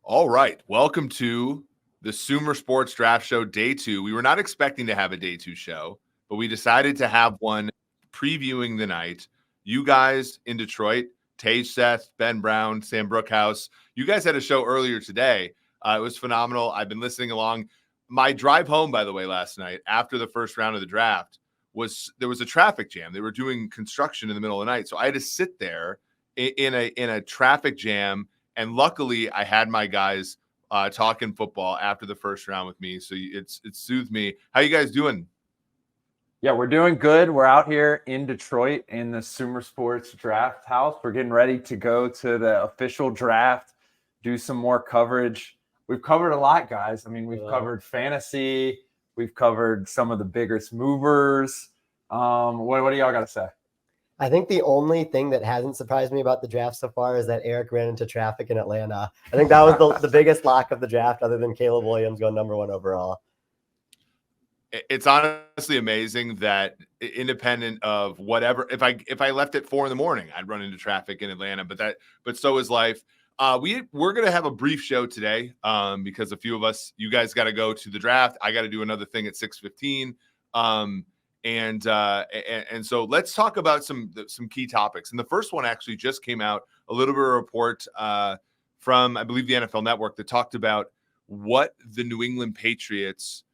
All right. Welcome to the Sumer Sports Draft Show Day 2. We were not expecting to have a Day 2 show, but we decided to have one previewing the night. You guys in Detroit, Tej Seth, Ben Brown, Sam Bruchhaus, you guys had a show earlier today. It was phenomenal. I've been listening along. My drive home, by the way, last night after the first round of the draft there was a traffic jam. They were doing construction in the middle of the night. So I had to sit there in a traffic jam. And luckily, I had my guys talking football after the first round with me, so it soothed me. How you guys doing? Yeah, we're doing good. We're out here in Detroit in the Sumer Sports Draft House. We're getting ready to go to the official draft, do some more coverage. We've covered a lot, guys. I mean, we've covered fantasy. We've covered some of the biggest movers. What do y'all got to say? I think the only thing that hasn't surprised me about the draft so far is that Eric ran into traffic in Atlanta. I think that was the biggest lock of the draft, other than Caleb Williams going number 1 overall. It's honestly amazing that independent of whatever, if I left at 4 a.m, I'd run into traffic in Atlanta. But so is life. We're gonna have a brief show today because a few of us, you guys got to go to the draft. I got to do another thing at 6:15. And so let's talk about some key topics. And the first one actually just came out, a little bit of a report from, I believe, the NFL Network that talked about what the New England Patriots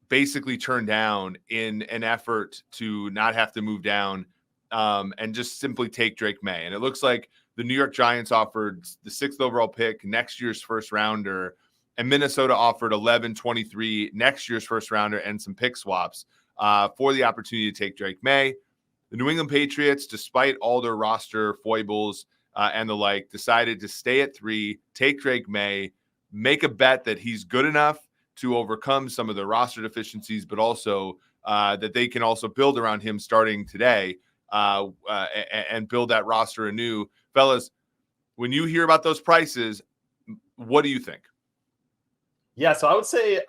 basically turned down in an effort to not have to move down and just simply take Drake May. And it looks like the New York Giants offered the 6th overall pick, next year's first rounder, and Minnesota offered 11-23, next year's first rounder, and some pick swaps for the opportunity to take Drake May. The New England Patriots, despite all their roster foibles and the like, decided to stay at 3, take Drake May, make a bet that he's good enough to overcome some of the roster deficiencies, but also that they can also build around him starting today and build that roster anew. Fellas, when you hear about those prices, what do you think? Yeah, so I would say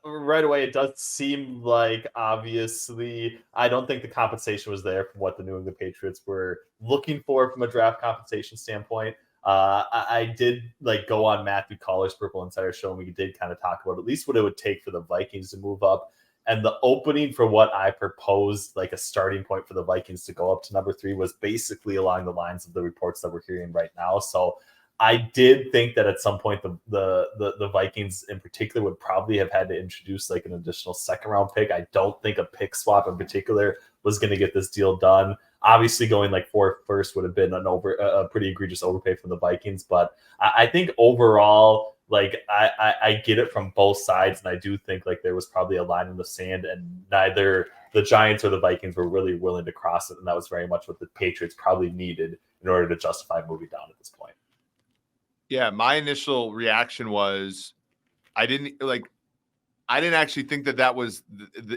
right away, it does seem like, obviously, I don't think the compensation was there from what the New England Patriots were looking for from a draft compensation standpoint. I did go on Matthew Coller's Purple Insider show, and we did kind of talk about at least what it would take for the Vikings to move up. And the opening for what I proposed, like a starting point for the Vikings to go up to number 3, was basically along the lines of the reports that we're hearing right now. So I did think that at some point the Vikings in particular would probably have had to introduce like an additional second round pick. I don't think a pick swap in particular was going to get this deal done. Obviously, going like 4th first would have been a pretty egregious overpay from the Vikings. But I think overall, like I get it from both sides, and I do think like there was probably a line in the sand, and neither the Giants or the Vikings were really willing to cross it, and that was very much what the Patriots probably needed in order to justify moving down at this point. Yeah, my initial reaction was I didn't actually think that was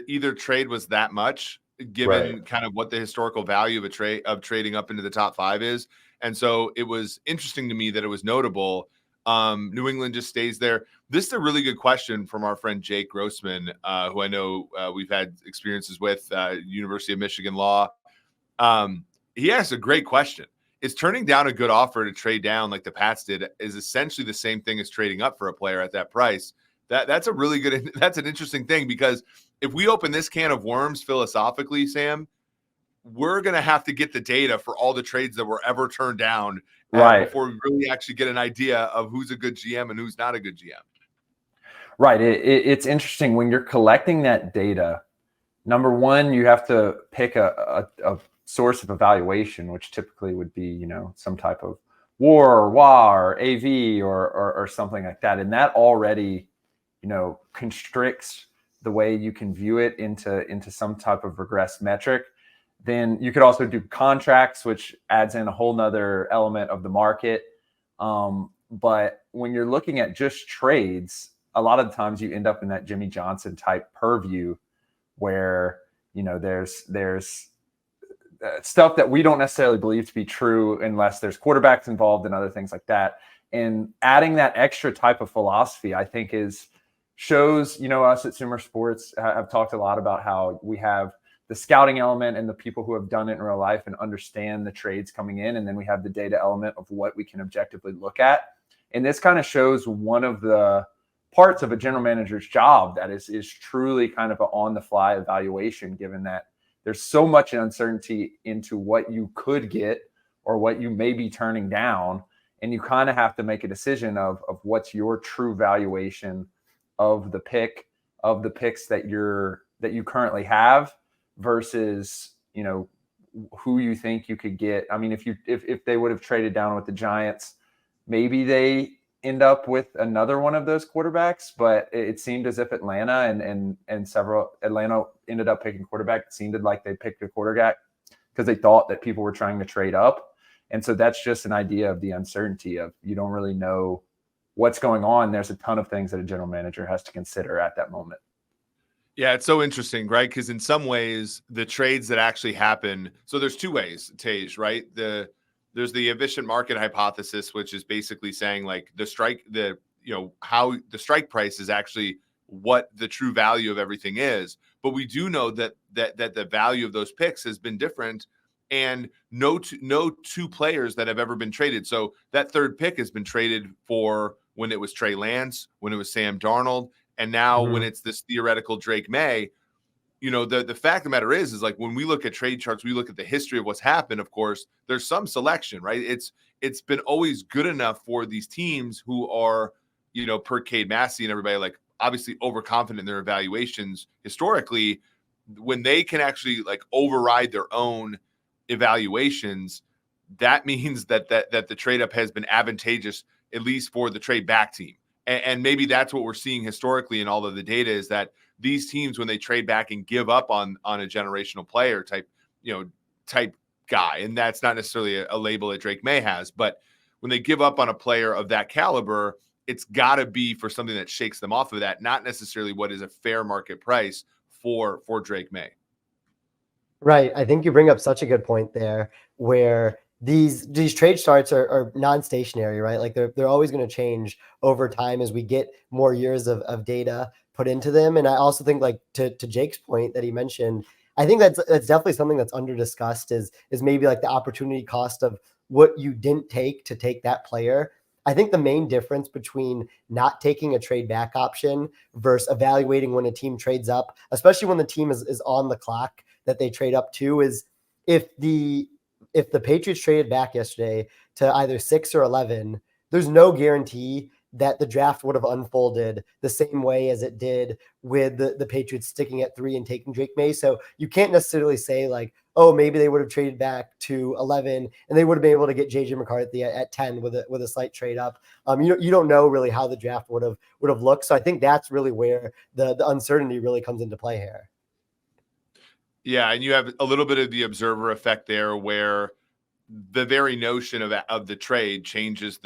either trade was that much, given kind of what the historical value of trading up into the top 5 is. And so it was interesting to me that it was notable. New England just stays there. This is a really good question from our friend Jake Grossman, who I know we've had experiences with, University of Michigan Law. He asked a great question. Is turning down a good offer to trade down like the Pats did is essentially the same thing as trading up for a player at that price? That's an interesting thing, because if we open this can of worms philosophically, Sam, we're going to have to get the data for all the trades that were ever turned down before we really actually get an idea of who's a good GM and who's not a good GM. Right. It's interesting when you're collecting that data. Number one, you have to pick a source of evaluation, which typically would be, some type of WAR or WA or AV or something like that. And that already, constricts the way you can view it into some type of regressed metric. Then you could also do contracts, which adds in a whole nother element of the market. But when you're looking at just trades, a lot of the times you end up in that Jimmy Johnson type purview where, there's stuff that we don't necessarily believe to be true unless there's quarterbacks involved and other things like that. And adding that extra type of philosophy, I think shows, us at Sumer Sports have talked a lot about how we have the scouting element and the people who have done it in real life and understand the trades coming in. And then we have the data element of what we can objectively look at. And this kind of shows one of the parts of a general manager's job that is truly kind of an on-the-fly evaluation, given that there's so much uncertainty into what you could get or what you may be turning down. And you kind of have to make a decision of what's your true valuation of the picks that you currently have versus, you know, who you think you could get. I mean, if they would have traded down with the Giants, maybe they end up with another one of those quarterbacks, but it seemed as if Atlanta Atlanta ended up picking quarterback. It seemed like they picked a quarterback because they thought that people were trying to trade up. And so that's just an idea of the uncertainty of you don't really know what's going on. There's a ton of things that a general manager has to consider at that moment. Yeah, it's so interesting, right? Because in some ways, the trades that actually happen, so there's two ways, Tej, right? There's the efficient market hypothesis, which is basically saying like how the strike price is actually what the true value of everything is. But we do know that the value of those picks has been different, and no two players that have ever been traded. So that third pick has been traded for when it was Trey Lance, when it was Sam Darnold, and now when it's this theoretical Drake May. You know, the fact of the matter is like when we look at trade charts, we look at the history of what's happened. Of course, there's some selection, right? It's been always good enough for these teams who are, you know, per Cade Massey and everybody, like obviously overconfident in their evaluations historically, when they can actually like override their own evaluations. That means that the trade up has been advantageous, at least for the trade back team. And maybe that's what we're seeing historically in all of the data, is that these teams, when they trade back and give up on a generational player type guy, and that's not necessarily a label that Drake May has, but when they give up on a player of that caliber, it's got to be for something that shakes them off of that, not necessarily what is a fair market price for Drake May. Right. I think you bring up such a good point there, where these trade charts are non-stationary, right? Like they're always going to change over time as we get more years of data put into them. And I also think, like to Jake's point that he mentioned, I think that's definitely something that's under discussed is maybe like the opportunity cost of what you didn't take to take that player. I think the main difference between not taking a trade back option versus evaluating when a team trades up, especially when the team is on the clock that they trade up to, is if the Patriots traded back yesterday to either 6 or 11, there's no guarantee that the draft would have unfolded the same way as it did with the Patriots sticking at 3 and taking Drake May. So you can't necessarily say like, oh, maybe they would have traded back to 11 and they would have been able to get JJ McCarthy at 10 with a slight trade up. You don't know really how the draft would have looked. So I think that's really where the uncertainty really comes into play here. Yeah, and you have a little bit of the observer effect there, where the very notion of the trade changes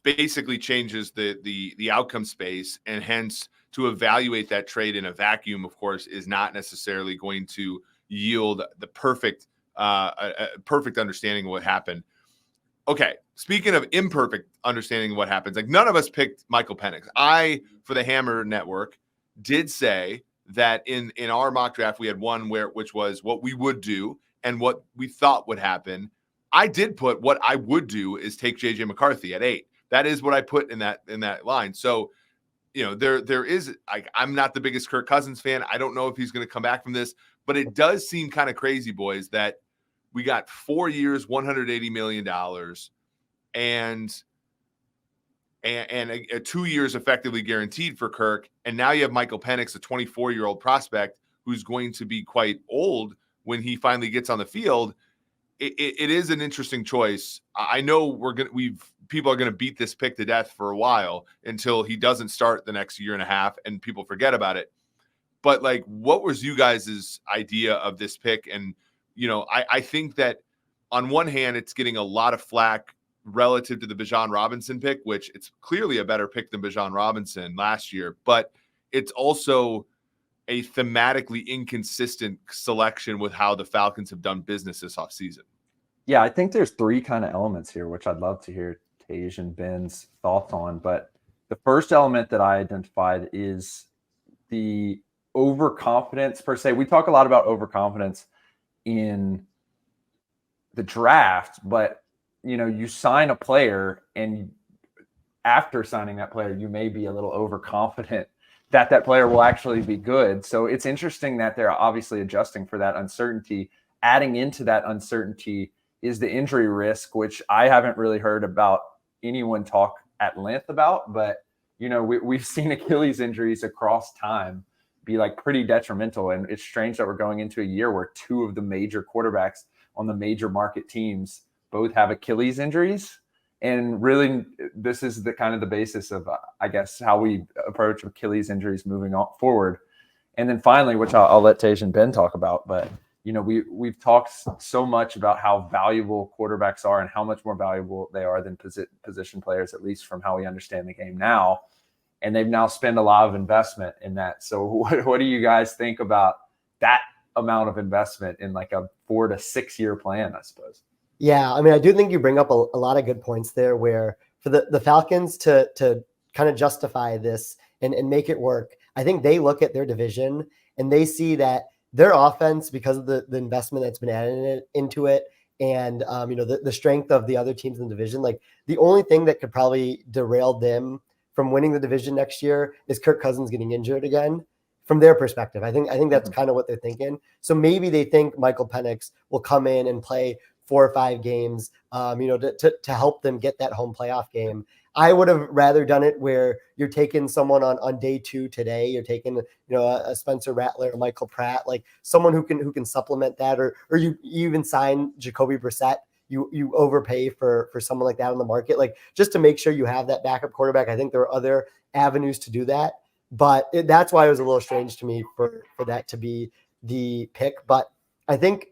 basically changes the outcome space, and hence to evaluate that trade in a vacuum, of course, is not necessarily going to yield the perfect understanding of what happened. Okay, speaking of imperfect understanding of what happens, like none of us picked Michael Penix. I, for the Hammer Network, did say that in our mock draft we had one which was what we would do and what we thought would happen. I did put what I would do is take JJ McCarthy at 8. That is what I put in that line. So, you know, there is, like, I'm not the biggest Kirk Cousins fan. I don't know if he's going to come back from this, but it does seem kind of crazy, boys, that we got 4 years, $180 million, and a 2 years effectively guaranteed for Kirk. And now you have Michael Penix, a 24-year-old prospect who's going to be quite old when he finally gets on the field. It is an interesting choice. I know people are going to beat this pick to death for a while until he doesn't start the next year and a half and people forget about it. But like, what was you guys' idea of this pick? And, you know, I think that on one hand, it's getting a lot of flack relative to the Bijan Robinson pick, which it's clearly a better pick than Bijan Robinson last year, but it's also a thematically inconsistent selection with how the Falcons have done business this offseason. Yeah, I think there's 3 kind of elements here, which I'd love to hear Tej and Ben's thoughts on. But the first element that I identified is the overconfidence per se. We talk a lot about overconfidence in the draft, but you know, you sign a player and after signing that player, you may be a little overconfident that that player will actually be good. So it's interesting that they're obviously adjusting for that uncertainty. Adding into that uncertainty is the injury risk, which I haven't really heard about anyone talk at length about. But, you know, we've seen Achilles injuries across time be like pretty detrimental. And it's strange that we're going into a year where two of the major quarterbacks on the major market teams both have Achilles injuries. And really, this is the kind of the basis of, I guess, how we approach Achilles injuries moving on forward. And then finally, which I'll let Tej and Ben talk about, but you know, we've talked so much about how valuable quarterbacks are and how much more valuable they are than position players, at least from how we understand the game now. And they've now spent a lot of investment in that. So what do you guys think about that amount of investment in like a 4 to 6 year plan, I suppose? Yeah, I mean, I do think you bring up a lot of good points there where for the Falcons to kind of justify this and make it work, I think they look at their division and they see that their offense, because of the investment that's been added into it and, you know, the strength of the other teams in the division, like the only thing that could probably derail them from winning the division next year is Kirk Cousins getting injured again. From their perspective, I think that's kind of what they're thinking. So maybe they think Michael Penix will come in and play 4 or 5 games, you know, to help them get that home playoff game. I would have rather done it where you're taking someone on day 2 today. You're taking, you know, a Spencer Rattler, or Michael Pratt, like someone who can supplement that, or you even sign Jacoby Brissett. You overpay for someone like that on the market, like just to make sure you have that backup quarterback. I think there are other avenues to do that, but that's why it was a little strange to me for that to be the pick. But I think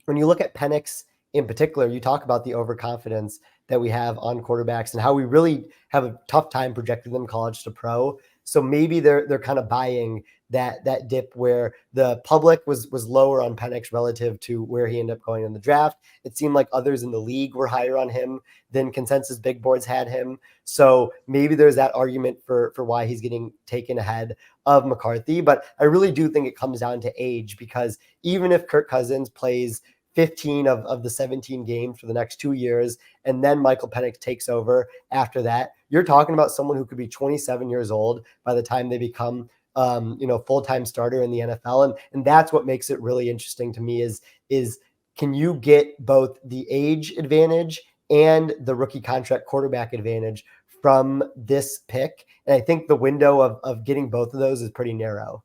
when you look at Penix in particular, you talk about the overconfidence that we have on quarterbacks and how we really have a tough time projecting them college to pro. So maybe they're kind of buying that dip where the public was lower on Penix relative to where he ended up going in the draft. It seemed like others in the league were higher on him than consensus big boards had him. So maybe there's that argument for why he's getting taken ahead of McCarthy. But I really do think it comes down to age, because even if Kirk Cousins plays 15 of the 17 games for the next 2 years, and then Michael Penix takes over after that, you're talking about someone who could be 27 years old by the time they become, you know, full-time starter in the NFL. And that's what makes it really interesting to me is can you get both the age advantage and the rookie contract quarterback advantage from this pick? And I think the window of getting both of those is pretty narrow.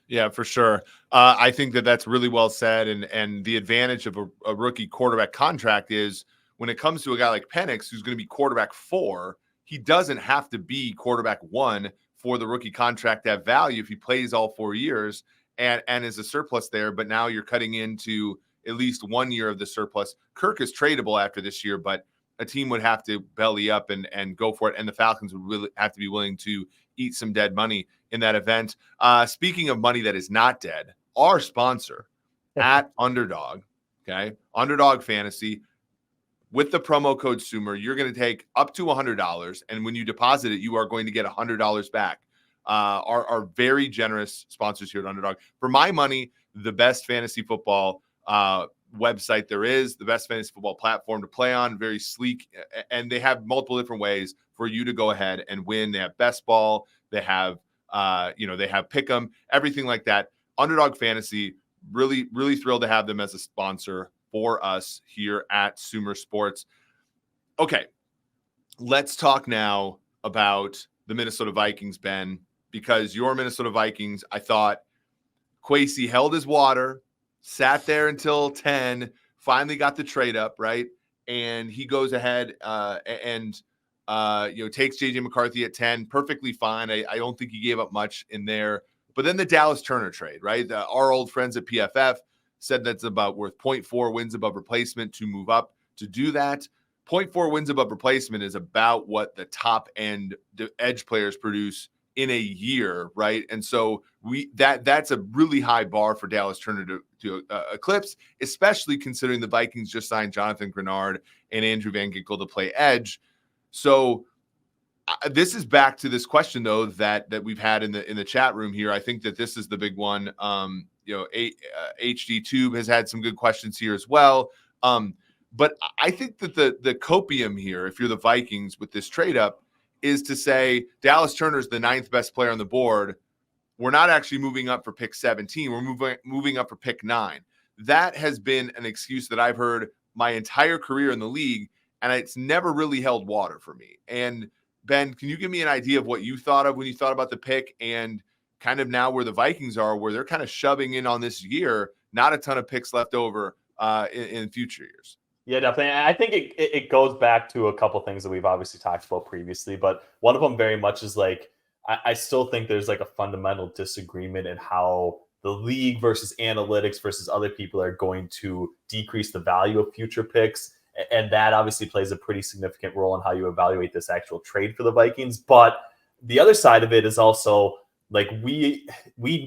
Yeah, for sure. I think that's really well said. And the advantage of a rookie quarterback contract is when it comes to a guy like Penix, who's going to be quarterback 4, he doesn't have to be quarterback 1 for the rookie contract to have value if he plays all 4 years and is a surplus there. But now you're cutting into at least 1 year of the surplus. Kirk is tradable after this year, but a team would have to belly up and go for it. And the Falcons would really have to be willing to eat some dead money in that event. Speaking of money that is not dead, our sponsor at Underdog, okay, Underdog Fantasy, with the promo code SUMER, you're going to take up to $100. And when you deposit it, you are going to get $100 back. Our very generous sponsors here at Underdog. For my money, the best fantasy football website there is, the best fantasy football platform to play on, very sleek. And they have multiple different ways for you to go ahead and win. They have best ball. They have, they have pick'em, everything like that. Underdog Fantasy, really, really thrilled to have them as a sponsor for us here at Sumer Sports. Okay, let's talk now about the Minnesota Vikings, Ben, because your Minnesota Vikings, I thought Kwesi held his water, sat there until 10, finally got the trade up, right? And he goes ahead and takes J.J. McCarthy at 10, perfectly fine. I don't think he gave up much in there. But then the Dallas Turner trade, right? Our old friends at PFF said that's about worth 0.4 wins above replacement to move up to do that. 0.4 wins above replacement is about what the top end edge players produce in a year, right? And so that's a really high bar for Dallas Turner to eclipse, especially considering the Vikings just signed Jonathan Grenard and Andrew Van Ginkel to play edge. So this is back to this question though that we've had in the chat room here. I think that this is the big one. HD Tube has had some good questions here as well. But I think that the copium here, if you're the Vikings with this trade up, is to say Dallas Turner's the 9th best player on the board. We're not actually moving up for pick 17. We're moving up for pick 9. That has been an excuse that I've heard my entire career in the league, and it's never really held water for me. And Ben, can you give me an idea of what you thought of when you thought about the pick, and kind of now where the Vikings are, where they're kind of shoving in on this year, not a ton of picks left over in future years? Yeah, definitely. I think it goes back to a couple things that we've obviously talked about previously, but one of them very much is like, I still think there's like a fundamental disagreement in how the league versus analytics versus other people are going to decrease the value of future picks. And that obviously plays a pretty significant role in how you evaluate this actual trade for the Vikings. But the other side of it is also like, we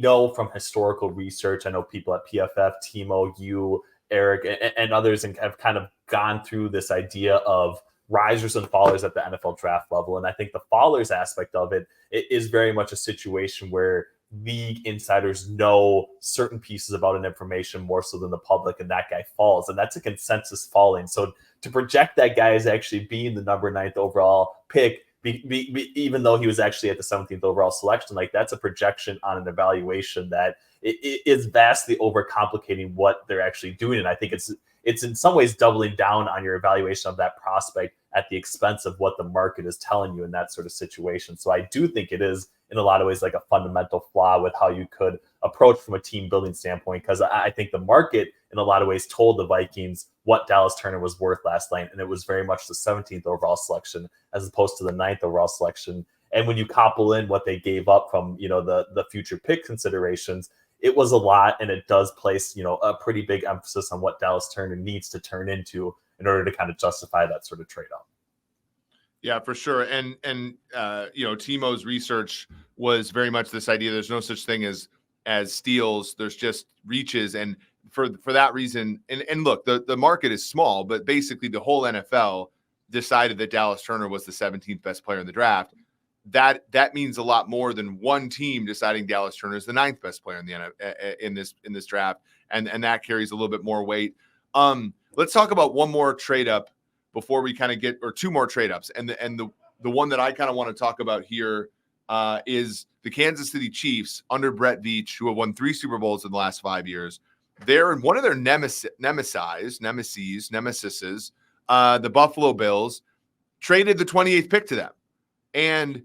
know from historical research, I know people at PFF, Timo, you, Eric, and others have kind of gone through this idea of risers and fallers at the NFL draft level. And I think the fallers aspect of it is very much a situation where league insiders know certain pieces about an information more so than the public, and that guy falls. And that's a consensus falling. So to project that guy as actually being the number 9th overall pick, even though he was actually at the 17th overall selection, like that's a projection on an evaluation that it is vastly overcomplicating what they're actually doing. And I think it's in some ways doubling down on your evaluation of that prospect at the expense of what the market is telling you in that sort of situation. So I do think it is in a lot of ways like a fundamental flaw with how you could approach from a team building standpoint, because I think the market in a lot of ways told the Vikings what Dallas Turner was worth last night, and it was very much the 17th overall selection as opposed to the 9th overall selection. And when you couple in what they gave up from, you know, the future pick considerations, it was a lot, and it does place, you know, a pretty big emphasis on what Dallas Turner needs to turn into in order to kind of justify that sort of trade-off. Yeah, for sure. And you know, Timo's research was very much this idea there's no such thing as steals, there's just reaches. And for that reason, and look, the market is small, but basically the whole NFL decided that Dallas Turner was the 17th best player in the draft. That means a lot more than one team deciding Dallas Turner is the 9th best player in this draft, and that carries a little bit more weight. Let's talk about one more trade up before we kind of get, or two more trade ups, and the one that I kind of want to talk about here is the Kansas City Chiefs under Brett Veach, who have won 3 Super Bowls in the last 5 years. They're in one of their nemesis, the Buffalo Bills, traded the 28th pick to them, and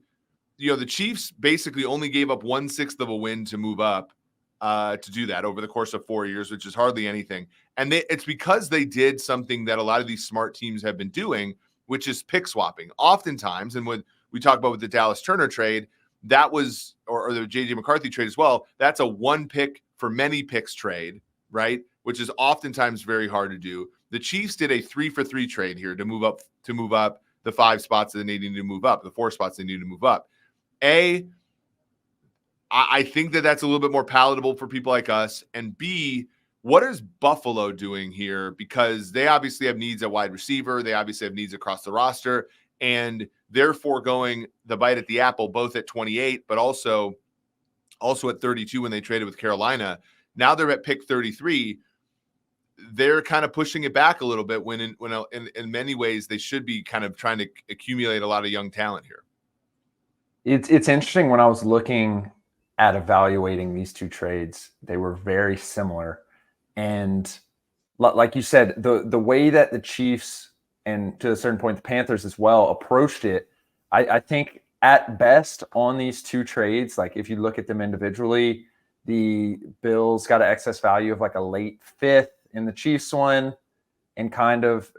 you know, the Chiefs basically only gave up 1/6 of a win to move up to do that over the course of 4 years, which is hardly anything. And it's because they did something that a lot of these smart teams have been doing, which is pick swapping. Oftentimes, and when we talk about with the Dallas Turner trade, that was, or the J.J. McCarthy trade as well, that's a one pick for many picks trade, right? Which is oftentimes very hard to do. The Chiefs did a 3-for-3 trade here to move up the 5 spots that they needed to move up, the 4 spots they needed to move up. I think that that's a little bit more palatable for people like us. And B, what is Buffalo doing here? Because they obviously have needs at wide receiver. They obviously have needs across the roster. And they're foregoing the bite at the apple, both at 28, but also at 32 when they traded with Carolina. Now they're at pick 33. They're kind of pushing it back a little bit when in many ways they should be kind of trying to accumulate a lot of young talent here. It's interesting. When I was looking at evaluating these two trades, they were very similar. And like you said, the way that the Chiefs and to a certain point the Panthers as well approached it, I think at best on these two trades, like if you look at them individually, the Bills got an excess value of like a late 5th in the Chiefs one, and kind of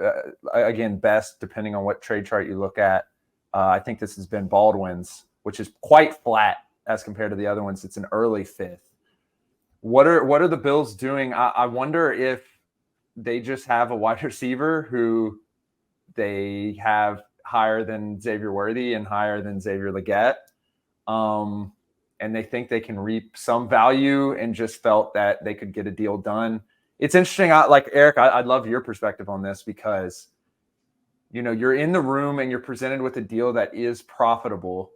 again, best depending on what trade chart you look at. I think this has been Baldwin's, which is quite flat as compared to the other ones. It's an early 5th. What are the Bills doing? I wonder if they just have a wide receiver who they have higher than Xavier Worthy and higher than Xavier Legette. And they think they can reap some value and just felt that they could get a deal done. It's interesting. Like Eric, I'd love your perspective on this, because, you know, you're in the room and you're presented with a deal that is profitable.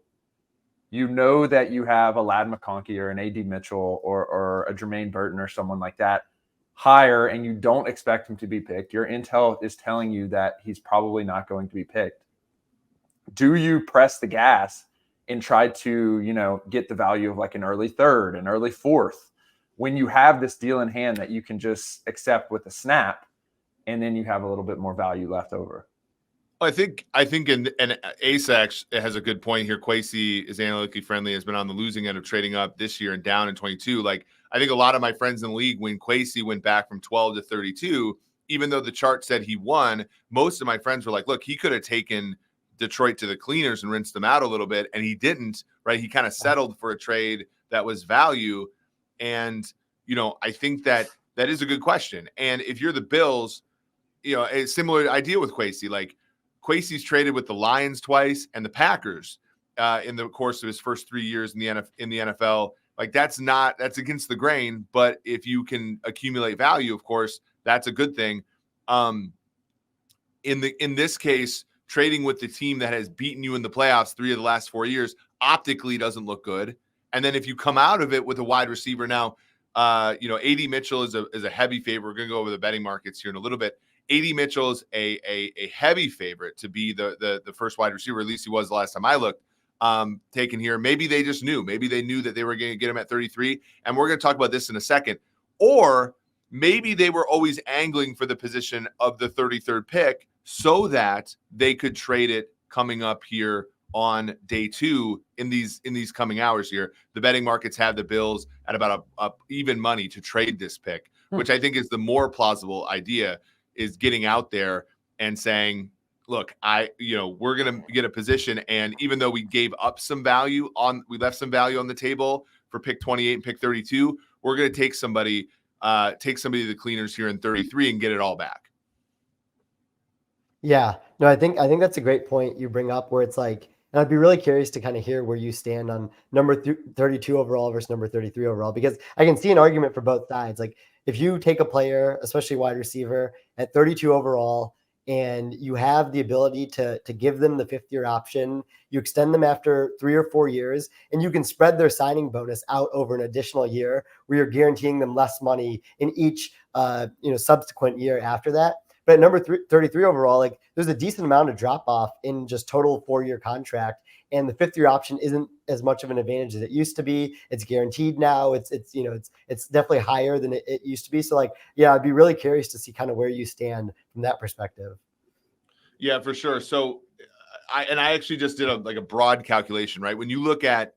You know that you have a Ladd McConkey or an A.D. Mitchell or a Jermaine Burton or someone like that higher, and you don't expect him to be picked. Your intel is telling you that he's probably not going to be picked. do you press the gas and try to, get the value of like an early third, an early fourth, when you have this deal in hand that you can just accept with a snap, and then you have a little bit more value left over? I think and Ace has a good point here. Kwesi is analytically friendly, has been on the losing end of trading up this year and down in 22. Like, I think a lot of my friends in the league, when Kwesi went back from 12 to 32, even though the chart said he won, most of my friends were like, look, he could have taken Detroit to the cleaners and rinsed them out a little bit, and he didn't, right? He kind of settled for a trade that was value. And, I think that is a good question. And if you're the Bills, a similar idea with Kwesi, like, Kwesi's traded with the Lions twice and the Packers in the course of his first 3 years in the NFL. Like, that's against the grain, but if you can accumulate value, of course, that's a good thing. In this case, trading with the team that has beaten you in the playoffs 3 of the last 4 years optically doesn't look good. And then if you come out of it with a wide receiver now, A.D. Mitchell is a heavy favorite. We're going to go over the betting markets here in a little bit. A.D. Mitchell is a heavy favorite to be the first wide receiver. At least he was the last time I looked. Taken here. Maybe they just knew. Maybe they knew that they were going to get him at 33. And we're going to talk about this in a second. Or maybe they were always angling for the position of the 33rd pick so that they could trade it coming up here on day 2 in these coming hours here. The betting markets have the Bills at about a even money to trade this pick, which I think is the more plausible idea, is getting out there and saying, look, we're going to get a position. And even though we gave up some value we left some value on the table for pick 28 and pick 32, we're going to take somebody to the cleaners here in 33 and get it all back. Yeah, no, I think that's a great point you bring up, where it's like, and I'd be really curious to kind of hear where you stand on number 32 overall versus number 33 overall, because I can see an argument for both sides. Like, if you take a player, especially wide receiver, at 32 overall, and you have the ability to give them the 5th-year option, you extend them after 3 or 4 years, and you can spread their signing bonus out over an additional year, where you're guaranteeing them less money in each subsequent year after that. But at number 33 overall, like, there's a decent amount of drop off in just total 4-year contract. And the 5th-year option isn't as much of an advantage as it used to be. It's guaranteed now. It's definitely higher than it used to be. So, like, yeah, I'd be really curious to see kind of where you stand from that perspective. Yeah, for sure. So I actually just did a broad calculation, right? When you look at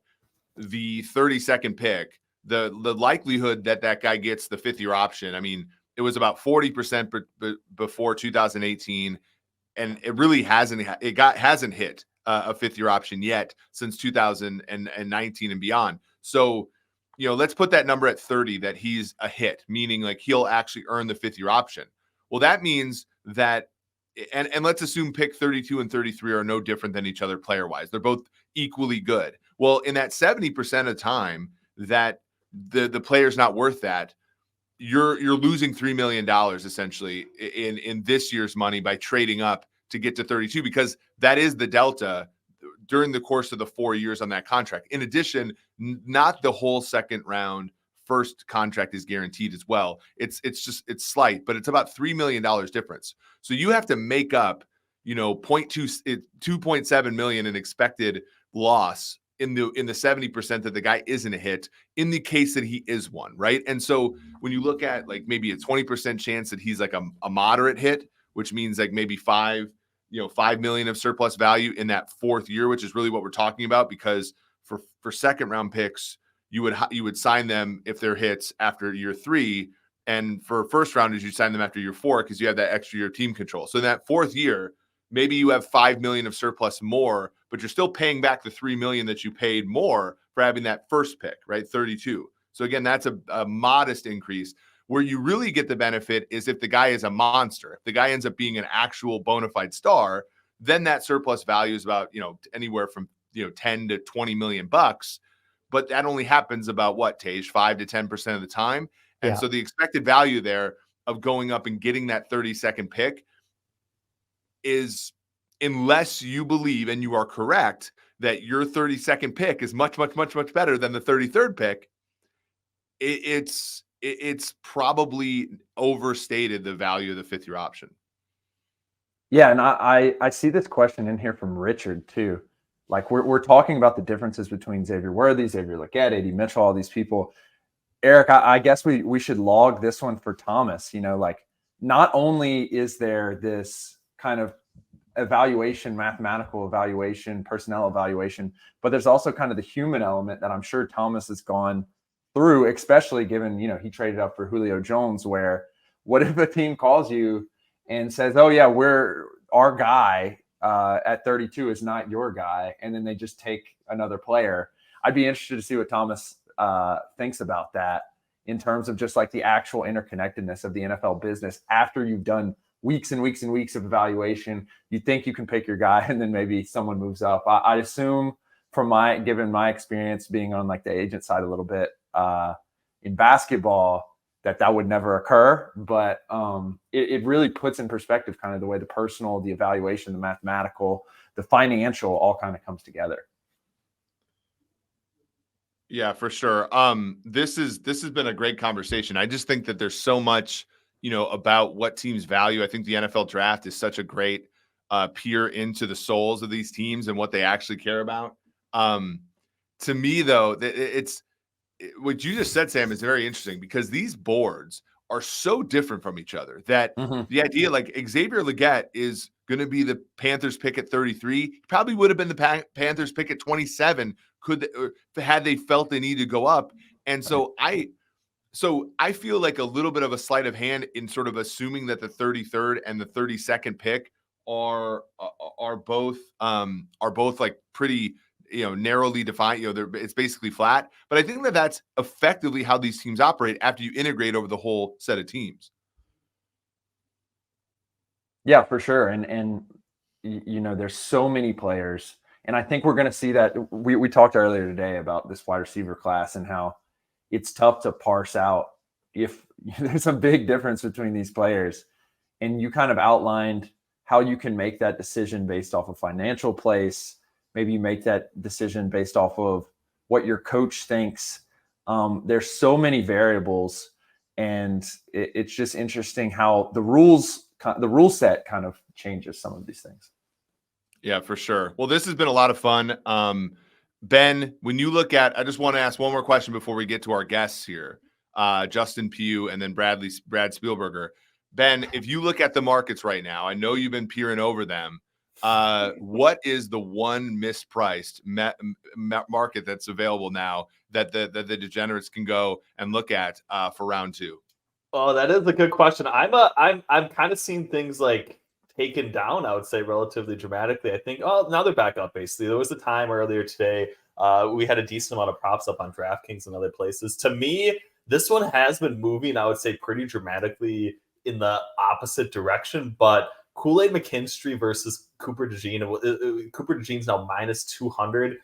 the 32nd pick, the likelihood that guy gets the 5th-year option, I mean, it was about 40% before 2018, and it really hasn't hit a 5th-year option yet since 2019 and beyond. So, let's put that number at 30, that he's a hit, meaning like he'll actually earn the 5th-year option. Well, that means that, and let's assume pick 32 and 33 are no different than each other player-wise. They're both equally good. Well, in that 70% of the time that the player's not worth that, you're losing $3 million essentially in this year's money by trading up to get to 32, because that is the delta during the course of the 4 years on that contract. In addition, not the whole second round first contract is guaranteed as well. It's slight, but it's about $3 million difference. So you have to make up, 2.7 million in expected loss in the 70% that the guy isn't a hit, in the case that he is one, right? And so when you look at like maybe a 20% chance that he's like a moderate hit, which means like maybe 5 million of surplus value in that 4th year, which is really what we're talking about, because for second round picks, you would sign them if they're hits after year 3, and for first rounders, you sign them after year 4 because you have that extra year team control. So in that 4th year, maybe you have 5 million of surplus more, but you're still paying back the 3 million that you paid more for having that first pick, right? 32. So again, that's a modest increase. Where you really get the benefit is if the guy is a monster. If the guy ends up being an actual bona fide star, then that surplus value is about, anywhere from, 10 to 20 million bucks. But that only happens about what, Tej, 5 to 10% of the time. And so the expected value there of going up and getting that 32nd pick is, unless you believe, and you are correct, that your 32nd pick is much, much, much, much better than the 33rd pick, it's probably overstated the value of the 5th-year option. Yeah, and I see this question in here from Richard too. Like we're talking about the differences between Xavier Worthy, Xavier Legette, AD Mitchell, all these people. Eric, I guess we should log this one for Thomas. You know, like not only is there this kind of evaluation, mathematical evaluation, personnel evaluation, but there's also kind of the human element that I'm sure Thomas has gone through, especially given, he traded up for Julio Jones, where what if a team calls you and says, oh yeah, our guy at 32 is not your guy, and then they just take another player. I'd be interested to see what Thomas thinks about that in terms of just like the actual interconnectedness of the NFL business after you've done weeks and weeks and weeks of evaluation. You think you can pick your guy, and then maybe someone moves up. I assume given my experience being on like the agent side a little bit in basketball, that would never occur. But it really puts in perspective kind of the way the personal, the evaluation, the mathematical, the financial all kind of comes together. Yeah, for sure. This has been a great conversation. I just think that there's so much, about what teams value. I think the NFL draft is such a great peer into the souls of these teams and what they actually care about. To me, though, what you just said, Sam, is very interesting because these boards are so different from each other that the idea, like Xavier Legette is going to be the Panthers pick at 33, probably would have been the Panthers pick at 27 had they felt they needed to go up. And so I feel like a little bit of a sleight of hand in sort of assuming that the 33rd and the 32nd pick are both like pretty, narrowly defined. It's basically flat. But I think that that's effectively how these teams operate after you integrate over the whole set of teams. Yeah, for sure. And there's so many players, and I think we're going to see that. We talked earlier today about this wide receiver class and how it's tough to parse out if there's a big difference between these players. And you kind of outlined how you can make that decision based off of financial place. Maybe you make that decision based off of what your coach thinks. There's so many variables, and it's just interesting how the rule set kind of changes some of these things. Yeah, for sure. Well, this has been a lot of fun. Ben, when you look at, I just want to ask one more question before we get to our guests here, Justin Pugh and then Brad Spielberger. Ben, if you look at the markets right now, I know you've been peering over them. What is the one mispriced market that's available now that the degenerates can go and look at for round 2? Oh, that is a good question. I'm kind of seeing things like taken down, I would say, relatively dramatically. I think, now they're back up, basically. There was a time earlier today, we had a decent amount of props up on DraftKings and other places. To me, this one has been moving, I would say, pretty dramatically in the opposite direction. But Kool-Aid McKinstry versus Cooper DeJean. Cooper DeJean's now minus 200.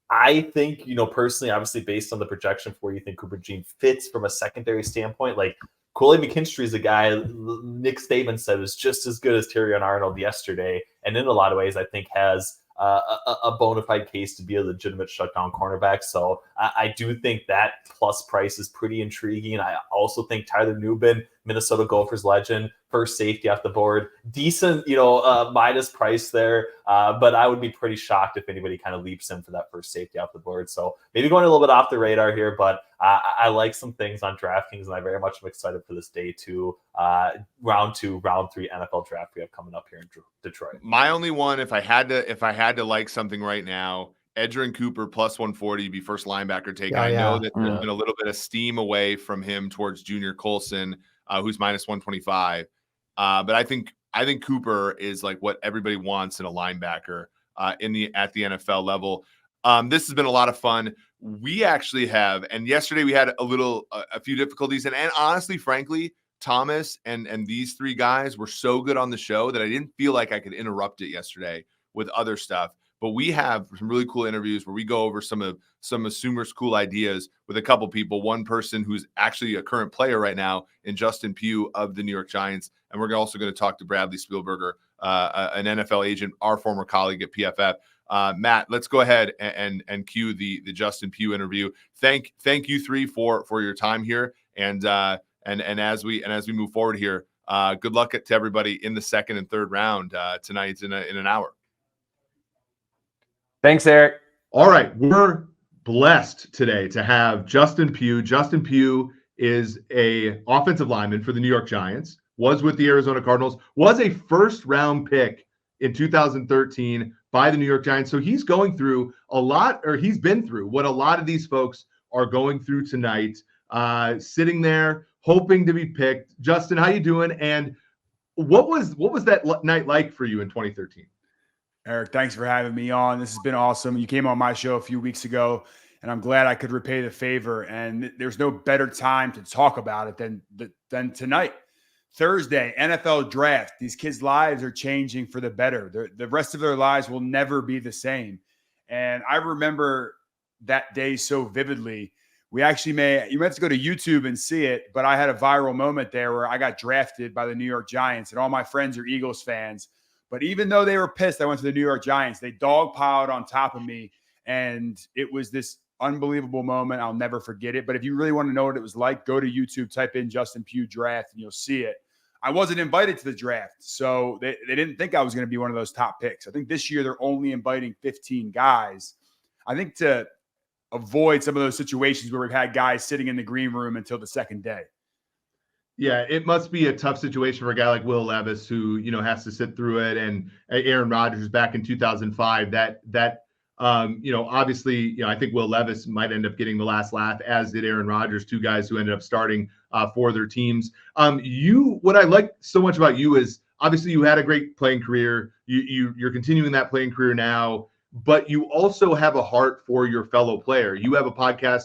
I think, personally, obviously, based on the projection for where you think Cooper DeJean fits from a secondary standpoint, like Kool-Aid McKinstry is a guy Nick Saban said was just as good as Terrion Arnold yesterday, and in a lot of ways, I think has a bona fide case to be a legitimate shutdown cornerback. So I do think that plus price is pretty intriguing. I also think Tyler Nubin, Minnesota Gophers legend, first safety off the board, decent, minus price there. But I would be pretty shocked if anybody kind of leaps in for that first safety off the board. So maybe going a little bit off the radar here, but I like some things on DraftKings, and I very much am excited for this day 2, round 2, round 3 NFL draft we have coming up here in Detroit. My only one, if I had to like something right now, Edgerrin Cooper plus 140 be first linebacker take. I know that there's been a little bit of steam away from him towards Junior Colson, who's minus 125. But I think Cooper is like what everybody wants in a linebacker at the NFL level. This has been a lot of fun. We actually have, and yesterday we had a few difficulties, and honestly, frankly, Thomas and these 3 guys were so good on the show that I didn't feel like I could interrupt it yesterday with other stuff. But we have some really cool interviews where we go over some assumers' cool ideas with a couple people. One person who's actually a current player right now in Justin Pugh of the New York Giants. And we're also going to talk to Bradley Spielberger, an NFL agent, our former colleague at PFF. Matt, let's go ahead and cue the Justin Pugh interview. Thank you 3 for your time here. And as we move forward here, good luck to everybody in the second and third round tonight in an hour. Thanks, Eric. All right, we're blessed today to have Justin Pugh. Justin Pugh is a offensive lineman for the New York Giants, was with the Arizona Cardinals, was a first-round pick in 2013 by the New York Giants. So he's going through he's been through what a lot of these folks are going through tonight, sitting there hoping to be picked. Justin, how you doing? And what was that night like for you in 2013? Eric, thanks for having me on. This has been awesome. You came on my show a few weeks ago, and I'm glad I could repay the favor. And there's no better time to talk about it than tonight. Thursday, NFL draft. These kids' lives are changing for the better. The rest of their lives will never be the same. And I remember that day so vividly. You might have to go to YouTube and see it, but I had a viral moment there where I got drafted by the New York Giants, and all my friends are Eagles fans. But even though they were pissed I went to the New York Giants, they dogpiled on top of me, and it was this unbelievable moment. I'll never forget it. But if you really want to know what it was like, go to YouTube, type in Justin Pugh draft, and you'll see it. I wasn't invited to the draft, so they didn't think I was going to be one of those top picks. I think this year they're only inviting 15 guys. I think to avoid some of those situations where we've had guys sitting in the green room until the second day. Yeah, it must be a tough situation for a guy like Will Levis who, has to sit through it, and Aaron Rodgers back in 2005. Obviously, I think Will Levis might end up getting the last laugh, as did Aaron Rodgers, two guys who ended up starting for their teams. What I like so much about you is obviously you had a great playing career. You're continuing that playing career now, but you also have a heart for your fellow player. You have a podcast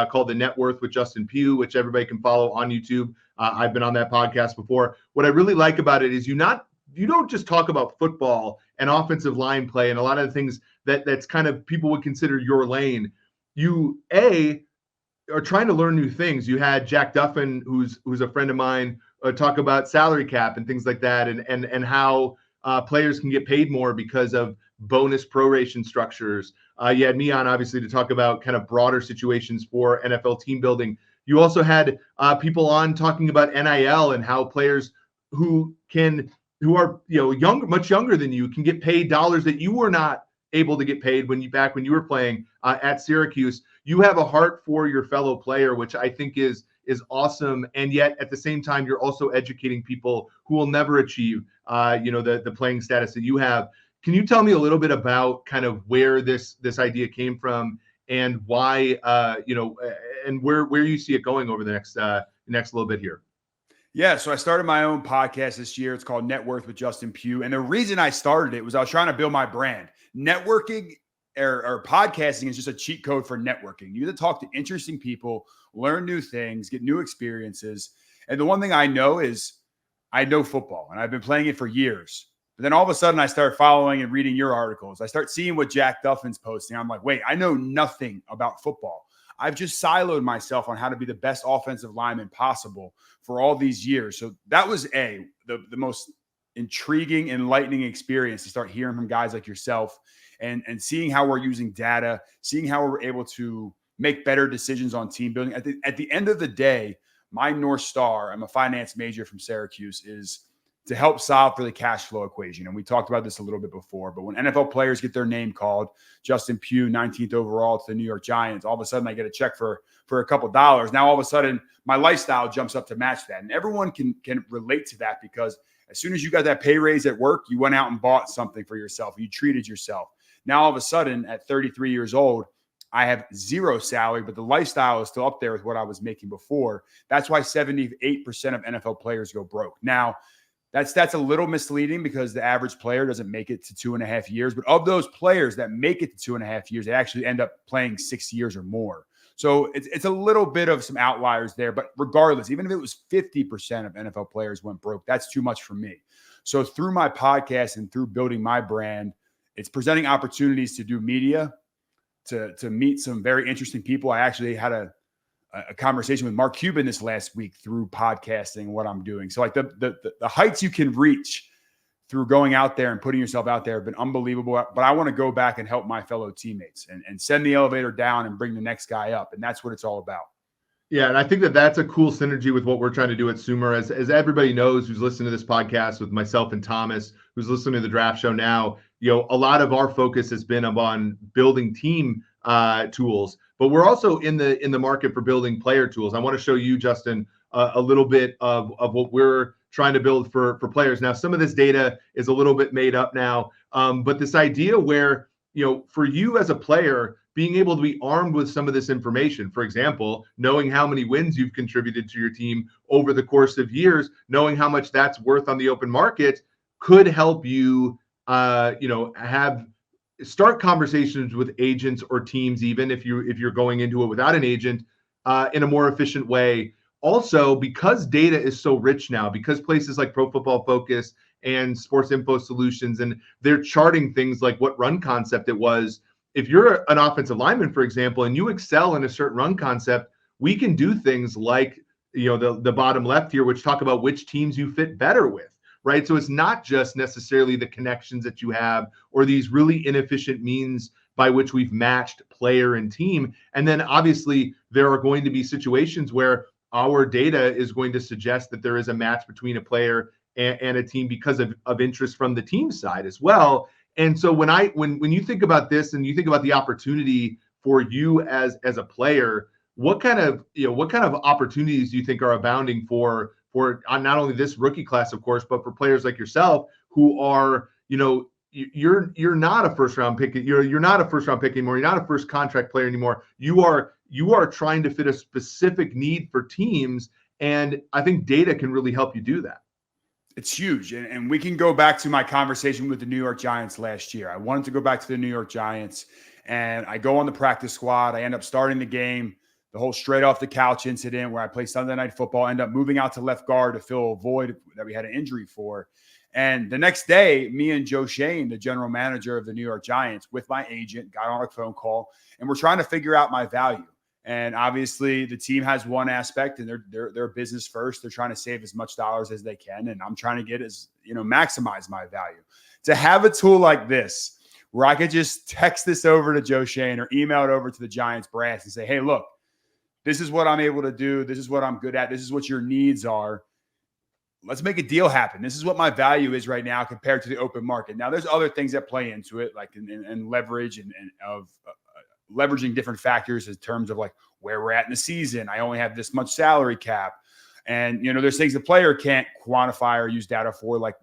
called The Net Worth with Justin Pugh, which everybody can follow on YouTube. I've been on that podcast before. What I really like about it is you don't just talk about football and offensive line play and a lot of the things that's kind of people would consider your lane. You are trying to learn new things. You had Jack Duffin, who's a friend of mine, talk about salary cap and things like that, and how players can get paid more because of bonus proration structures. You had me on, obviously, to talk about kind of broader situations for NFL team building. You also had people on talking about NIL and how players who are much younger than you can get paid dollars that you were not able to get paid when you were playing at Syracuse. You have a heart for your fellow player, which I think is awesome. And yet at the same time, you're also educating people who will never achieve the playing status that you have. Can you tell me a little bit about kind of where this idea came from and why and where you see it going over the next little bit here? Yeah, so I started my own podcast this year. It's called Net Worth with Justin Pugh. And the reason I started it was I was trying to build my brand. Networking or podcasting is just a cheat code for networking. You get to talk to interesting people, learn new things, get new experiences. And the one thing I know is I know football, and I've been playing it for years. But then all of a sudden I start following and reading your articles. I start seeing what Jack Duffin's posting. I'm like, wait, I know nothing about football. I've just siloed myself on how to be the best offensive lineman possible for all these years. So that was the most intriguing, enlightening experience to start hearing from guys like yourself and seeing how we're using data, seeing how we're able to make better decisions on team building. At the end of the day, my North Star, I'm a finance major from Syracuse, is to help solve for the cash flow equation. And we talked about this a little bit before, but when NFL players get their name called, Justin Pugh, 19th overall to the New York Giants, all of a sudden I get a check for a couple dollars. Now, all of a sudden my lifestyle jumps up to match that. And everyone can relate to that, because as soon as you got that pay raise at work, you went out and bought something for yourself. You treated yourself. Now, all of a sudden at 33 years old, I have zero salary, but the lifestyle is still up there with what I was making before. That's why 78% of NFL players go broke. Now, that's a little misleading because the average player doesn't make it to 2.5 years. But of those players that make it to 2.5 years, they actually end up playing 6 years or more. So it's a little bit of some outliers there. But regardless, even if it was 50% of NFL players went broke, that's too much for me. So through my podcast and through building my brand, it's presenting opportunities to do media, to meet some very interesting people. I actually had a conversation with Mark Cuban this last week through podcasting and what I'm doing. So like the heights you can reach through going out there and putting yourself out there have been unbelievable. But I want to go back and help my fellow teammates and send the elevator down and bring the next guy up. And that's what it's all about. Yeah, and I think that that's a cool synergy with what we're trying to do at Sumer. As everybody knows who's listening to this podcast with myself and Thomas, who's listening to the draft show now, a lot of our focus has been on building team tools, but we're also in the market for building player tools. I want to show you, Justin, a little bit of what we're trying to build for players. Now, some of this data is a little bit made up now, but this idea where, for you as a player, being able to be armed with some of this information, for example, knowing how many wins you've contributed to your team over the course of years, knowing how much that's worth on the open market, could help you, start conversations with agents or teams, even if you're going into it without an agent, in a more efficient way. Also, because data is so rich now, because places like Pro Football Focus and Sports Info Solutions, and they're charting things like what run concept it was. If you're an offensive lineman, for example, and you excel in a certain run concept, we can do things like, the bottom left here, which talk about which teams you fit better with, right? So it's not just necessarily the connections that you have or these really inefficient means by which we've matched player and team. And then obviously there are going to be situations where our data is going to suggest that there is a match between a player and a team because of interest from the team side as well. And so when you think about this and you think about the opportunity for you as a player, what kind of opportunities do you think are abounding for not only this rookie class, of course, but for players like yourself who are, you're not a first round pick. You're not a first round pick anymore. You're not a first contract player anymore. You are trying to fit a specific need for teams. And I think data can really help you do that. It's huge. And we can go back to my conversation with the New York Giants last year. I wanted to go back to the New York Giants, and I go on the practice squad. I end up starting the game, the whole straight off the couch incident where I play Sunday Night Football, end up moving out to left guard to fill a void that we had an injury for. And the next day, me and Joe Shane, the general manager of the New York Giants, with my agent, got on a phone call, and we're trying to figure out my value. And obviously the team has one aspect, and they're business first. They're trying to save as much dollars as they can. And I'm trying to get maximize my value. To have a tool like this, where I could just text this over to Joe Shane or email it over to the Giants brass and say, hey, look, this is what I'm able to do. This is what I'm good at. This is what your needs are. Let's make a deal happen. This is what my value is right now compared to the open market. Now, there's other things that play into it, like in leverage and leveraging different factors in terms of like where we're at in the season. I only have this much salary cap. And, there's things the player can't quantify or use data for, like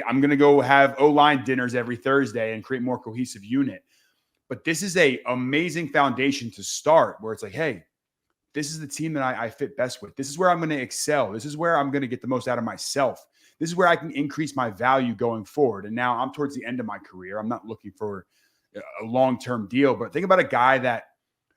I'm going to go have O-line dinners every Thursday and create more cohesive unit. But this is a amazing foundation to start where it's like, hey, this is the team that I fit best with. This is where I'm going to excel. This is where I'm going to get the most out of myself. This is where I can increase my value going forward. And now I'm towards the end of my career. I'm not looking for a long-term deal, but think about a guy that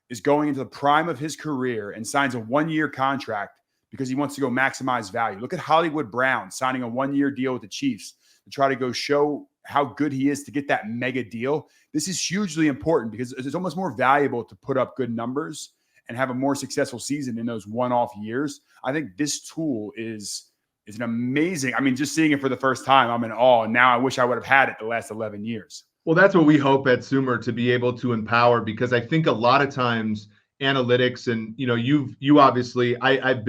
is going into the prime of his career and signs a 1-year contract because he wants to go maximize value. Look at Hollywood Brown signing a 1-year deal with the Chiefs to try to go show how good he is to get that mega deal. This is hugely important because it's almost more valuable to put up good numbers and have a more successful season in those one-off years. I think this tool is an amazing, just seeing it for the first time, I'm in awe. And now I wish I would have had it the last 11 years. Well, that's what we hope at Sumer, to be able to empower, because I think a lot of times analytics and, you obviously, I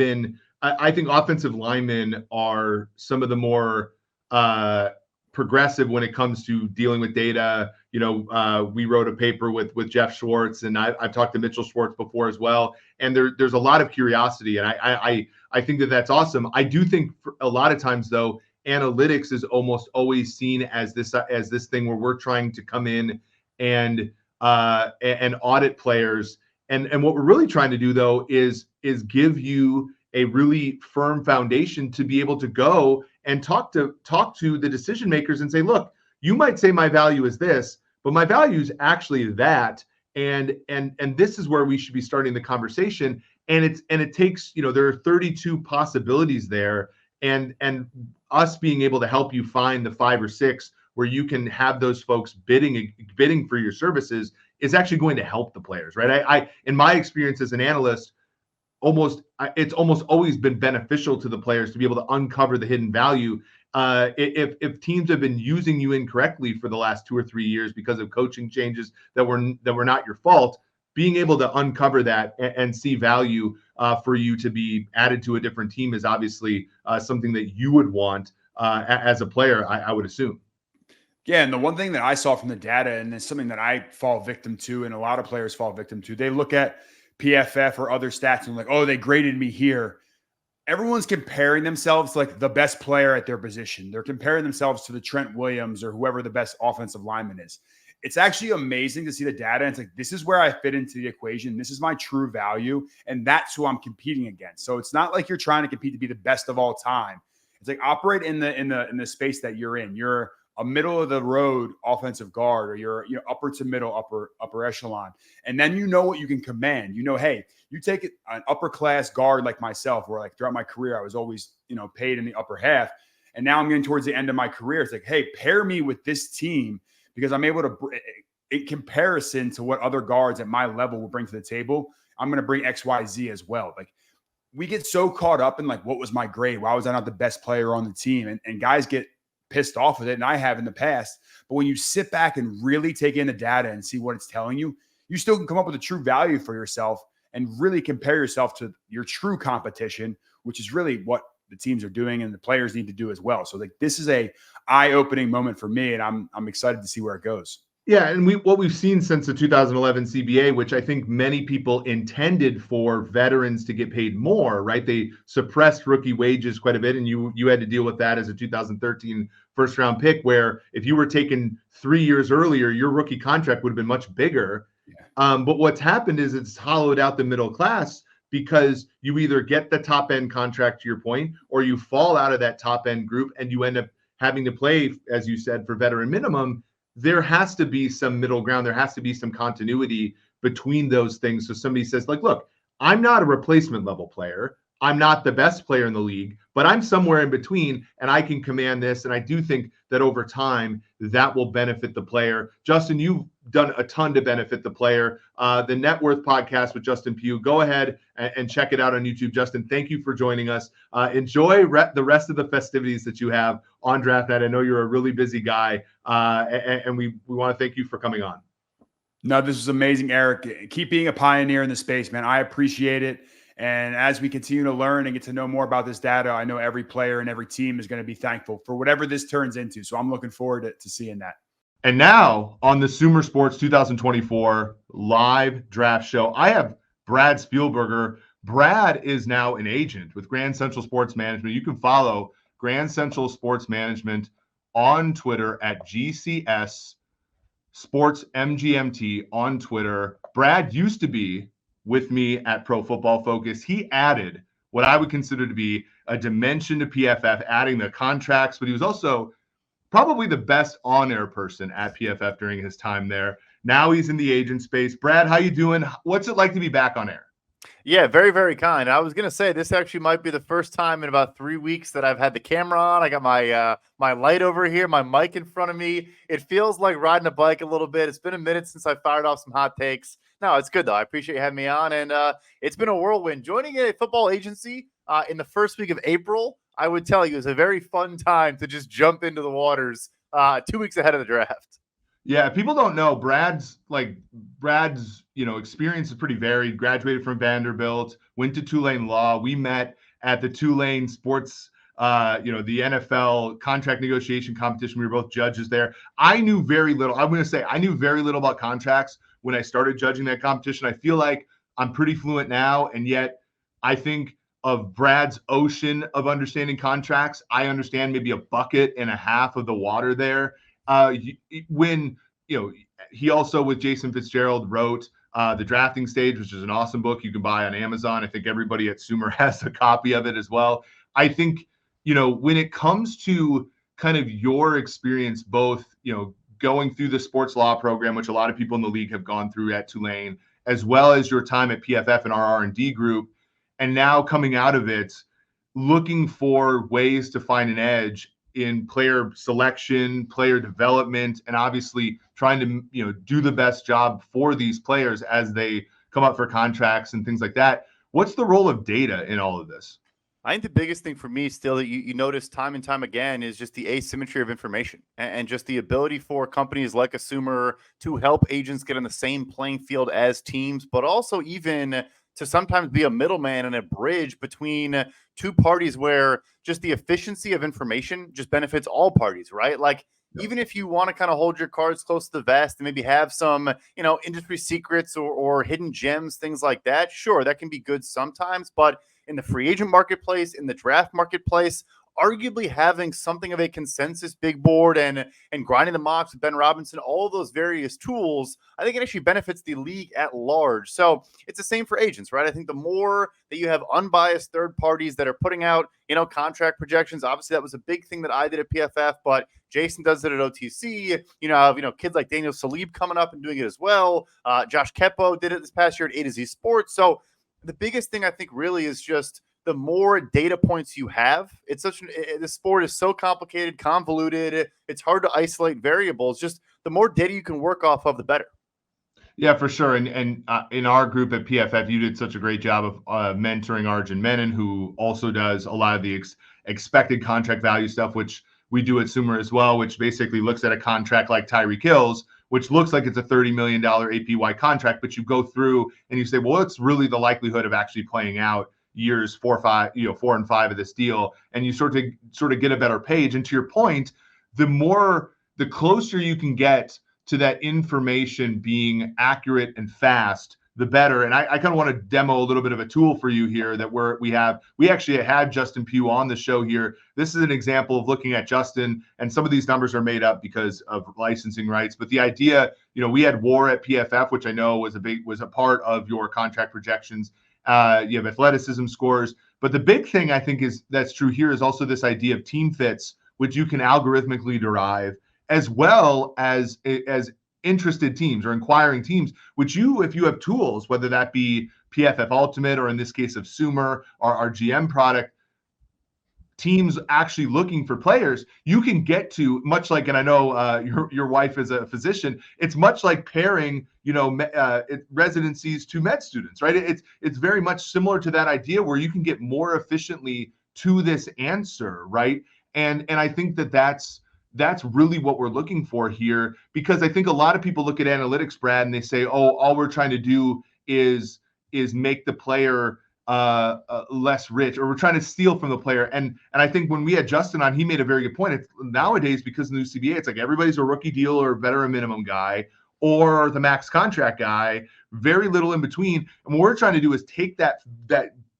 think offensive linemen are some of the more progressive when it comes to dealing with data. We wrote a paper with Jeff Schwartz, and I've talked to Mitchell Schwartz before as well. And there's a lot of curiosity, and I think that's awesome. I do think for a lot of times though, analytics is almost always seen as this thing where we're trying to come in and audit players. And what we're really trying to do though is give you a really firm foundation to be able to go and talk to the decision makers and say, look, you might say my value is this, but my value is actually that. And this is where we should be starting the conversation. And it takes, there are 32 possibilities there. And us being able to help you find the 5 or 6 where you can have those folks bidding for your services is actually going to help the players, right? I in my experience as an analyst, it's almost always been beneficial to the players to be able to uncover the hidden value. If teams have been using you incorrectly for the last 2 or 3 years because of coaching changes that were not your fault, being able to uncover that and see value for you to be added to a different team is obviously something that you would want as a player, I would assume. Yeah, and the one thing that I saw from the data, and it's something that I fall victim to, and a lot of players fall victim to, they look at PFF or other stats and like, oh, they graded me here. Everyone's comparing themselves to like the best player at their position. They're comparing themselves to the Trent Williams or whoever the best offensive lineman is. It's actually amazing to see the data. And it's like, this is where I fit into the equation. This is my true value. And that's who I'm competing against. So it's not like you're trying to compete to be the best of all time. It's like operate in the space that you're in. You're a middle of the road offensive guard, or you're upper to middle, upper echelon. And then you know what you can command. Hey, you take an upper class guard like myself, where like throughout my career, I was always, paid in the upper half. And now I'm getting towards the end of my career. It's like, hey, pair me with this team, because I'm able to, in comparison to what other guards at my level will bring to the table, I'm going to bring X, Y, Z as well. Like, we get so caught up in like, what was my grade? Why was I not the best player on the team? And guys get pissed off with it, and I have in the past. But when you sit back and really take in the data and see what it's telling you, you still can come up with a true value for yourself and really compare yourself to your true competition, which is really what the teams are doing and the players need to do as well. So like, this is a eye-opening moment for me, and I'm excited to see where it goes. Yeah, and what we've seen since the 2011 CBA, which I think many people intended for veterans to get paid more, right? They suppressed rookie wages quite a bit, and you had to deal with that as a 2013 first-round pick, where if you were taken 3 years earlier, your rookie contract would have been much bigger. Yeah. But what's happened is it's hollowed out the middle class, because you either get the top-end contract, to your point, or you fall out of that top-end group and you end up having to play, as you said, for veteran minimum. There has to be some middle ground. There has to be some continuity between those things. So somebody says, like, look, I'm not a replacement level player. I'm not the best player in the league, but I'm somewhere in between, and I can command this. And I do think that over time that will benefit the player. Justin, you've done a ton to benefit the player. The Net Worth podcast with Justin Pugh. Go ahead and check it out on YouTube. Justin, thank you for joining us. Enjoy the rest of the festivities that you have on draft night. I know you're a really busy guy, and we want to thank you for coming on. No, this is amazing, Eric. Keep being a pioneer in the space, man. I appreciate it. And as we continue to learn and get to know more about this data, I know every player and every team is going to be thankful for whatever this turns into. So I'm looking forward to seeing that. And now on the Sumer Sports 2024 live draft show, I have Brad Spielberger. Brad is now an agent with Grand Central Sports Management. You can follow Grand Central Sports Management on Twitter at GCS Sports MGMT on Twitter. Brad used to be with me at Pro Football Focus. He added what I would consider to be a dimension to PFF, adding the contracts, but he was also probably the best on-air person at PFF during his time there. Now he's in the agent space. Brad, how you doing? What's it like to be back on air? Yeah, very, very kind. I was going to say this actually might be the first time in about 3 weeks that I've had the camera on. I got my light over here, my mic in front of me. It feels like riding a bike a little bit. It's been a minute since I fired off some hot takes. No, it's good, though. I appreciate you having me on. And it's been a whirlwind. Joining a football agency in the first week of April, I would tell you, is a very fun time to just jump into the waters 2 weeks ahead of the draft. Yeah, people don't know Brad's experience is pretty varied. Graduated from Vanderbilt, went to Tulane Law. We met at the Tulane Sports, the NFL contract negotiation competition. We were both judges there. I knew very little. I'm going to say I knew very little about contracts when I started judging that competition. I feel like I'm pretty fluent now, and yet I think of Brad's ocean of understanding contracts, I understand maybe a bucket and a half of the water there. When he also with Jason Fitzgerald wrote The Drafting Stage, which is an awesome book you can buy on Amazon. I think everybody at Sumer has a copy of it as well. I think when it comes to kind of your experience, both going through the sports law program, which a lot of people in the league have gone through at Tulane, as well as your time at PFF and our R&D group, and now coming out of it, looking for ways to find an edge in player selection, player development, and obviously trying to do the best job for these players as they come up for contracts and things like that. What's the role of data in all of this? I think the biggest thing for me still that you notice time and time again is just the asymmetry of information and just the ability for companies like Assumer to help agents get on the same playing field as teams, but also even to sometimes be a middleman and a bridge between two parties where just the efficiency of information just benefits all parties, right? Like, even if you want to kind of hold your cards close to the vest and maybe have some, industry secrets or hidden gems, things like that, sure, that can be good sometimes, but in the free agent marketplace, in the draft marketplace, arguably having something of a consensus big board and grinding the mocks with Ben Robinson, all of those various tools, I think it actually benefits the league at large. So it's the same for agents, right? I think the more that you have unbiased third parties that are putting out, contract projections, obviously that was a big thing that I did at PFF, but Jason does it at OTC. Kids like Daniel Salib coming up and doing it as well. Josh Keppo did it this past year at A to Z Sports. So the biggest thing I think really is just the more data points you have. It's the sport is so complicated, convoluted. It's hard to isolate variables. Just the more data you can work off of, the better. Yeah, for sure. And in our group at PFF, you did such a great job of mentoring Arjun Menon, who also does a lot of the expected contract value stuff, which we do at Sumer as well, which basically looks at a contract like Tyreek Hill's, which looks like it's a $30 million APY contract, but you go through and you say, well, what's really the likelihood of actually playing out years 4 and 5 of this deal, and you sort of get a better page. And to your point, the closer you can get to that information being accurate and fast, the better. And I kind of want to demo a little bit of a tool for you here that we actually had Justin Pugh on the show here. This is an example of looking at Justin, and some of these numbers are made up because of licensing rights. But the idea, we had WAR at PFF, which I know was a part of your contract projections. You have athleticism scores, but the big thing I think that's true here is also this idea of team fits, which you can algorithmically derive, as well as interested teams or inquiring teams, which if you have tools, whether that be PFF Ultimate or in this case of Sumer or our GM product, teams actually looking for players, you can get to much like, and I know your wife is a physician, it's much like pairing, residencies to med students, right? It's very much similar to that idea where you can get more efficiently to this answer, right? And I think that's really what we're looking for here, because I think a lot of people look at analytics, Brad, and they say, oh, all we're trying to do is make the player less rich, or we're trying to steal from the player. And I think when we had Justin on, he made a very good point. It's nowadays, because of the new CBA, it's like everybody's a rookie deal or veteran minimum guy or the max contract guy, very little in between. And what we're trying to do is take that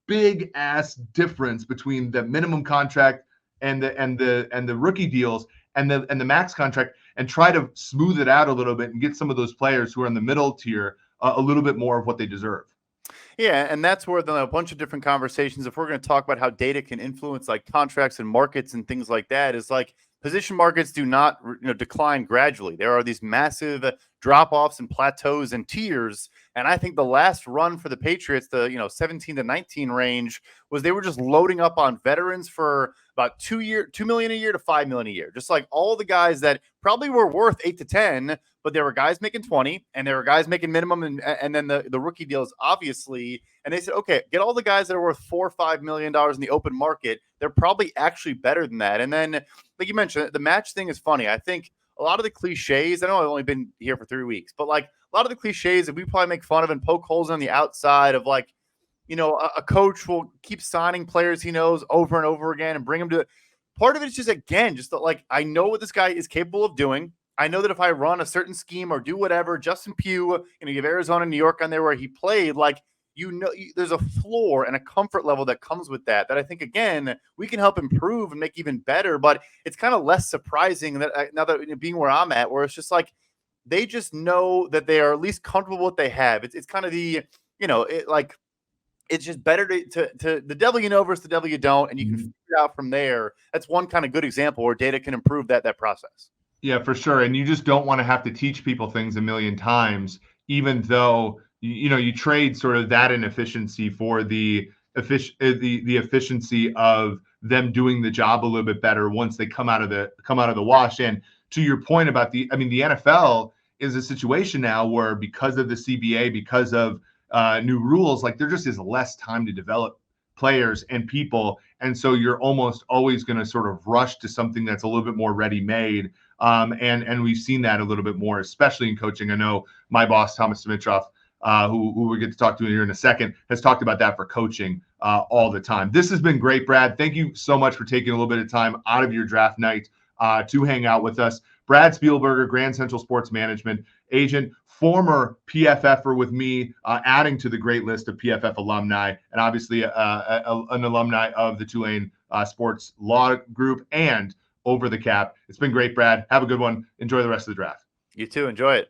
big ass difference between the minimum contract and the rookie deals and the max contract, and try to smooth it out a little bit and get some of those players who are in the middle tier a little bit more of what they deserve. Yeah, and that's where a bunch of different conversations, if we're going to talk about how data can influence like contracts and markets and things like that, is like position markets do not decline gradually. There are these massive drop-offs and plateaus and tiers. And I think the last run for the Patriots, the 17 to 19 range, was they were just loading up on veterans for about $2 million a year to $5 million a year. Just like all the guys that probably were worth 8 to 10, but there were guys making 20, and there were guys making minimum, and then the rookie deals, obviously. And they said, okay, get all the guys that are worth $4 or $5 million in the open market. They're probably actually better than that. And then, like you mentioned, the match thing is funny. I think a lot of the cliches, I know I've only been here for 3 weeks, but like a lot of the cliches that we probably make fun of and poke holes on the outside of, like, a coach will keep signing players he knows over and over again and bring them to part of it is just, again, just that, like, I know what this guy is capable of doing. I know that if I run a certain scheme or do whatever, Justin Pugh, you have Arizona, New York on there where he played, like, there's a floor and a comfort level that comes with that I think, again, we can help improve and make even better. But it's kind of less surprising that now that being where I'm at, where it's just like they just know that they are at least comfortable with what they have. It's kind of the, it's just better to the devil you know versus the devil you don't, and you can figure it out from there. That's one kind of good example where data can improve that process. Yeah, for sure. And you just don't want to have to teach people things a million times, even though you trade sort of that inefficiency for the efficiency of them doing the job a little bit better once they come out of the wash. And to your point about the NFL is a situation now where, because of the CBA, because of new rules, like, there just is less time to develop players and people. And so you're almost always going to sort of rush to something that's a little bit more ready-made. And we've seen that a little bit more, especially in coaching. I know my boss, Thomas Dimitrov, who we get to talk to here in a second, has talked about that for coaching all the time. This has been great, Brad. Thank you so much for taking a little bit of time out of your draft night to hang out with us. Brad Spielberger, Grand Central Sports Management agent, former PFFer with me, adding to the great list of PFF alumni, and obviously an alumni of the Tulane Sports Law Group and Over the Cap. It's been great, Brad. Have a good one. Enjoy the rest of the draft. You too. Enjoy it.